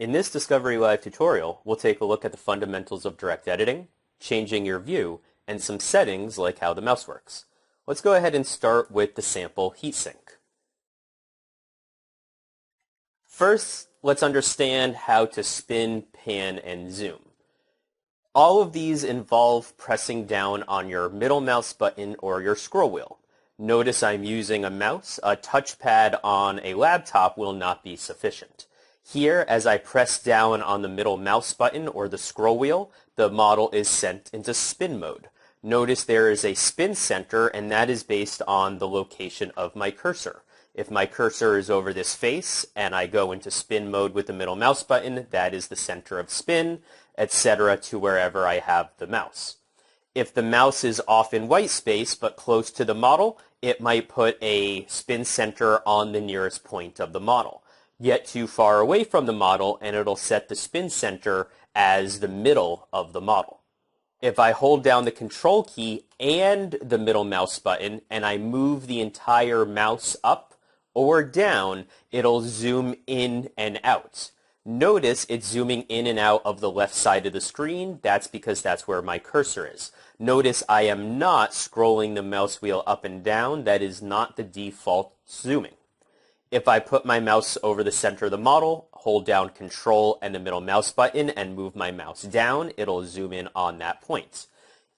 In this Discovery Live tutorial, we'll take a look at the fundamentals of direct editing, changing your view, and some settings like how the mouse works. Let's go ahead and start with the sample heatsink. First, let's understand how to spin, pan, and zoom. All of these involve pressing down on your middle mouse button or your scroll wheel. Notice I'm using a mouse. A touchpad on a laptop will not be sufficient. Here, as I press down on the middle mouse button or the scroll wheel, the model is sent into spin mode. Notice there is a spin center, and that is based on the location of my cursor. If my cursor is over this face and I go into spin mode with the middle mouse button, that is the center of spin, etc. to wherever I have the mouse. If the mouse is off in white space but close to the model, it might put a spin center on the nearest point of the model. Get too far away from the model and it'll set the spin center as the middle of the model. If I hold down the control key and the middle mouse button and I move the entire mouse up or down, it'll zoom in and out. Notice it's zooming in and out of the left side of the screen. That's because that's where my cursor is. Notice I am not scrolling the mouse wheel up and down. That is not the default zooming. If I put my mouse over the center of the model, hold down Control and the middle mouse button and move my mouse down, it'll zoom in on that point.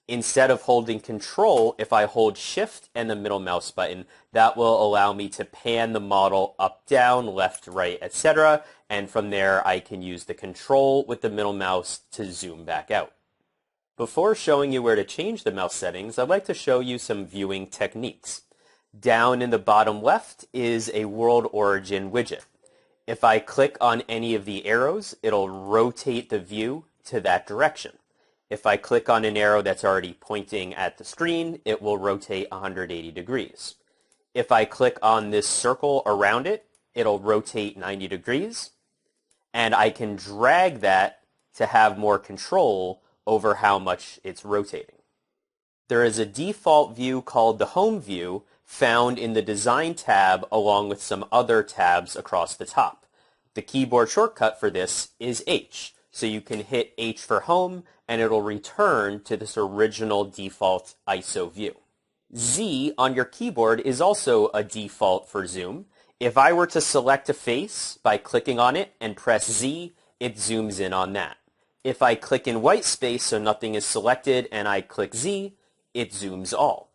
Instead of holding Control, if I hold Shift and the middle mouse button, that will allow me to pan the model up, down, left, right, etc. And from there, I can use the Control with the middle mouse to zoom back out. Before showing you where to change the mouse settings, I'd like to show you some viewing techniques. Down in the bottom left is a world origin widget. If I click on any of the arrows, it'll rotate the view to that direction. If I click on an arrow that's already pointing at the screen, it will rotate 180 degrees. If I click on this circle around it, it'll rotate 90 degrees. And I can drag that to have more control over how much it's rotating. There is a default view called the Home view found in the Design tab along with some other tabs across the top. The keyboard shortcut for this is H. So you can hit H for Home and it'll return to this original default ISO view. Z on your keyboard is also a default for zoom. If I were to select a face by clicking on it and press Z, it zooms in on that. If I click in white space so nothing is selected and I click Z, it zooms all.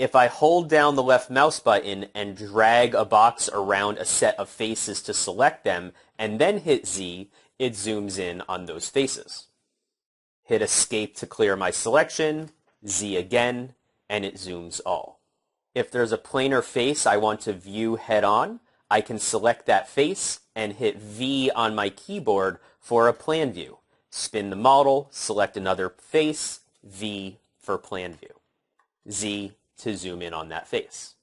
If I hold down the left mouse button and drag a box around a set of faces to select them and then hit Z, it zooms in on those faces. Hit Escape to clear my selection, Z again, and it zooms all. If there's a planar face I want to view head-on, I can select that face and hit V on my keyboard for a plan view. Spin the model, select another face, V for plan view. Z to zoom in on that face.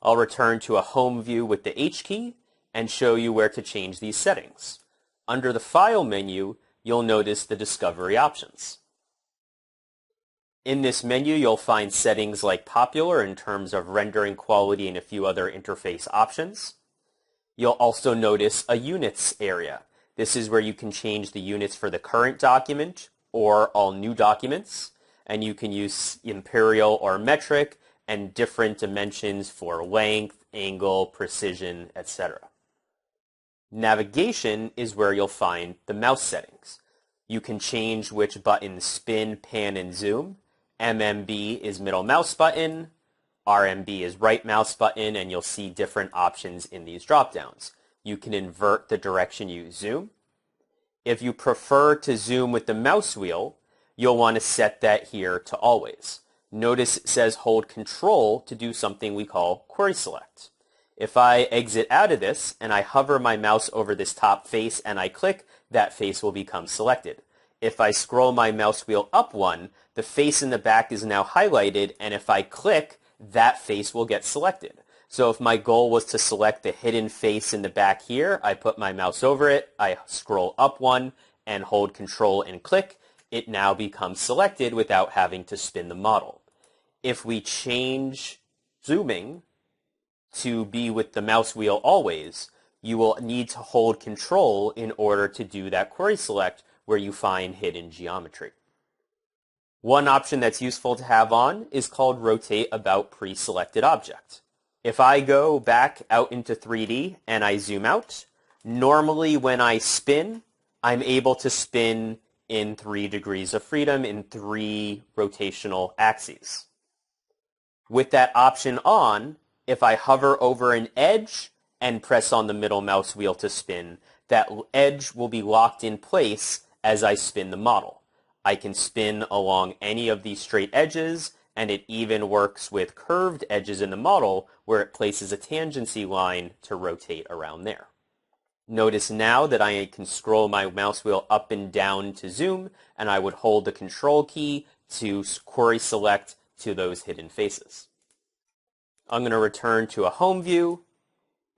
I'll return to a home view with the H key and show you where to change these settings. Under the File menu, you'll notice the Discovery options. In this menu, you'll find settings like Popular in terms of rendering quality and a few other interface options. You'll also notice a Units area. This is where you can change the units for the current document or all new documents, and you can use imperial or metric and different dimensions for length, angle, precision, etc. Navigation is where you'll find the mouse settings. You can change which buttons spin, pan, and zoom. MMB is middle mouse button, RMB is right mouse button, and you'll see different options in these drop-downs. You can invert the direction you zoom. If you prefer to zoom with the mouse wheel, you'll want to set that here to always. Notice it says hold Control to do something we call Query Select. If I exit out of this and I hover my mouse over this top face and I click, that face will become selected. If I scroll my mouse wheel up one, the face in the back is now highlighted, and if I click, that face will get selected. So if my goal was to select the hidden face in the back here, I put my mouse over it, I scroll up one and hold Control and click, it now becomes selected without having to spin the model. If we change zooming to be with the mouse wheel always, you will need to hold Control in order to do that query select where you find hidden geometry. One option that's useful to have on is called Rotate About Pre-Selected Object. If I go back out into 3D and I zoom out, normally when I spin, I'm able to spin in 3 degrees of freedom in 3 rotational axes. With that option on, if I hover over an edge and press on the middle mouse wheel to spin, that edge will be locked in place as I spin the model. I can spin along any of these straight edges, and it even works with curved edges in the model where it places a tangency line to rotate around there. Notice now that I can scroll my mouse wheel up and down to zoom, and I would hold the Control key to query select to those hidden faces. I'm going to return to a home view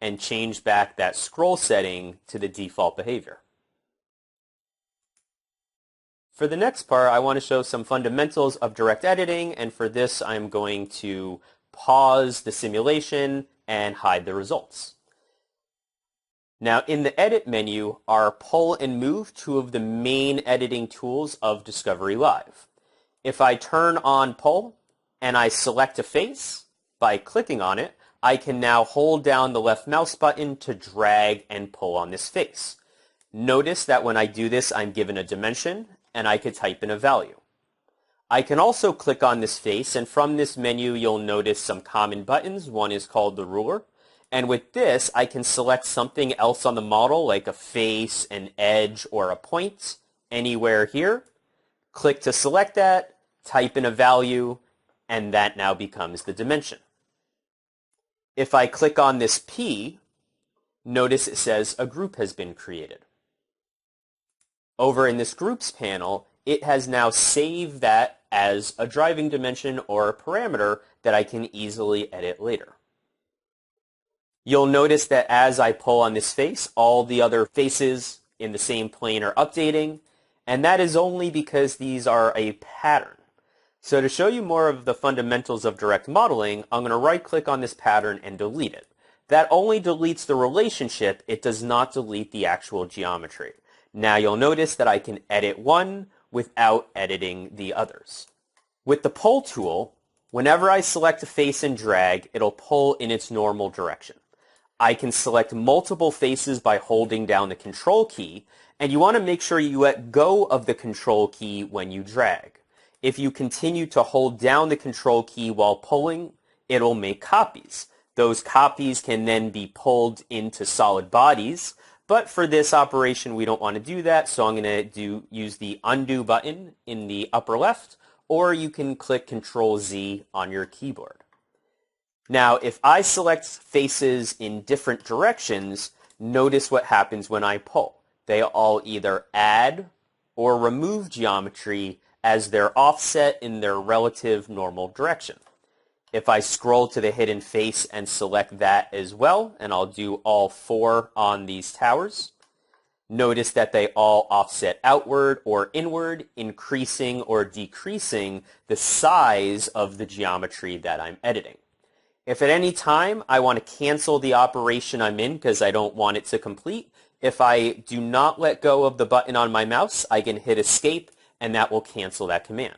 and change back that scroll setting to the default behavior. For the next part, I want to show some fundamentals of direct editing, and for this I'm going to pause the simulation and hide the results. Now in the Edit menu are Pull and Move, two of the main editing tools of Discovery Live. If I turn on Pull and I select a face by clicking on it, I can now hold down the left mouse button to drag and pull on this face. Notice that when I do this, I'm given a dimension, and I could type in a value. I can also click on this face, and from this menu you'll notice some common buttons. One is called the ruler, and with this I can select something else on the model like a face, an edge, or a point anywhere here. Click to select that, type in a value, and that now becomes the dimension. If I click on this P, notice it says a group has been created. Over in this Groups panel, it has now saved that as a driving dimension or a parameter that I can easily edit later. You'll notice that as I pull on this face, all the other faces in the same plane are updating, and that is only because these are a pattern. So to show you more of the fundamentals of direct modeling, I'm going to right-click on this pattern and delete it. That only deletes the relationship, it does not delete the actual geometry. Now you'll notice that I can edit one without editing the others. With the pull tool, whenever I select a face and drag, it'll pull in its normal direction. I can select multiple faces by holding down the Control key, and you want to make sure you let go of the Control key when you drag. If you continue to hold down the Control key while pulling, it'll make copies. Those copies can then be pulled into solid bodies, but for this operation we don't want to do that, so I'm going to use the undo button in the upper left, or you can click Control-Z on your keyboard. Now if I select faces in different directions, notice what happens when I pull. They all either add or remove geometry as they're offset in their relative normal direction. If I scroll to the hidden face and select that as well, and I'll do all 4 on these towers, notice that they all offset outward or inward, increasing or decreasing the size of the geometry that I'm editing. If at any time I want to cancel the operation I'm in because I don't want it to complete, if I do not let go of the button on my mouse, I can hit Escape and that will cancel that command.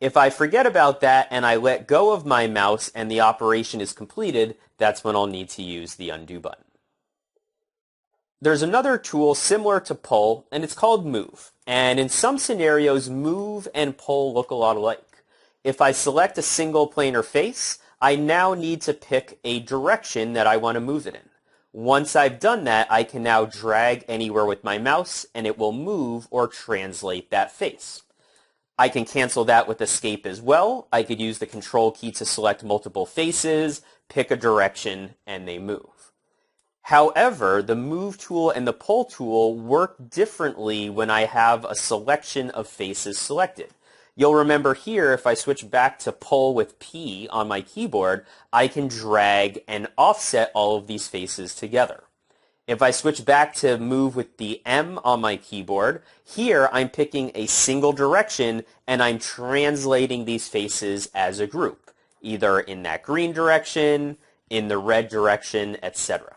If I forget about that and I let go of my mouse and the operation is completed, that's when I'll need to use the undo button. There's another tool similar to pull, and it's called move. And in some scenarios, move and pull look a lot alike. If I select a single planar face, I now need to pick a direction that I want to move it in. Once I've done that, I can now drag anywhere with my mouse and it will move or translate that face. I can cancel that with Escape as well. I could use the Control key to select multiple faces, pick a direction, and they move. However, the Move tool and the Pull tool work differently when I have a selection of faces selected. You'll remember here, if I switch back to Pull with P on my keyboard, I can drag and offset all of these faces together. If I switch back to Move with the M on my keyboard, here I'm picking a single direction and I'm translating these faces as a group, either in that green direction, in the red direction, etc.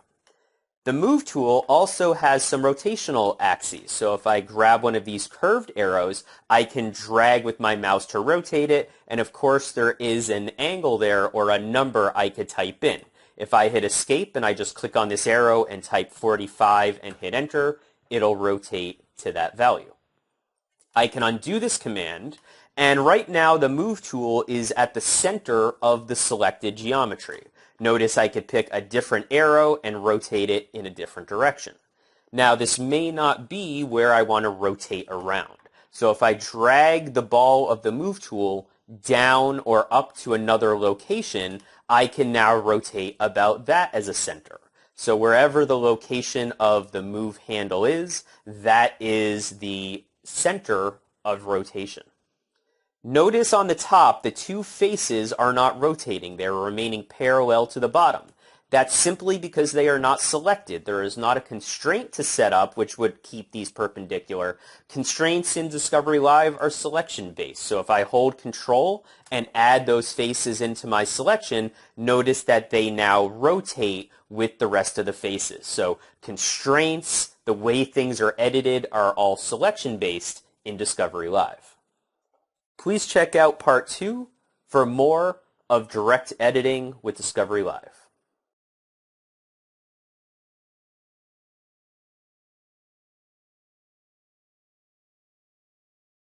The Move tool also has some rotational axes. So if I grab one of these curved arrows, I can drag with my mouse to rotate it. And of course, there is an angle there or a number I could type in. If I hit Escape and I just click on this arrow and type 45 and hit Enter, it'll rotate to that value. I can undo this command, and right now the Move tool is at the center of the selected geometry. Notice I could pick a different arrow and rotate it in a different direction. Now this may not be where I want to rotate around. So if I drag the ball of the Move tool down or up to another location, I can now rotate about that as a center. So wherever the location of the Move handle is, that is the center of rotation. Notice on the top, the two faces are not rotating. They're remaining parallel to the bottom. That's simply because they are not selected. There is not a constraint to set up which would keep these perpendicular. Constraints in Discovery Live are selection-based. So if I hold Control and add those faces into my selection, notice that they now rotate with the rest of the faces. So constraints, the way things are edited, are all selection-based in Discovery Live. Please check out Part 2 for more of direct editing with Discovery Live.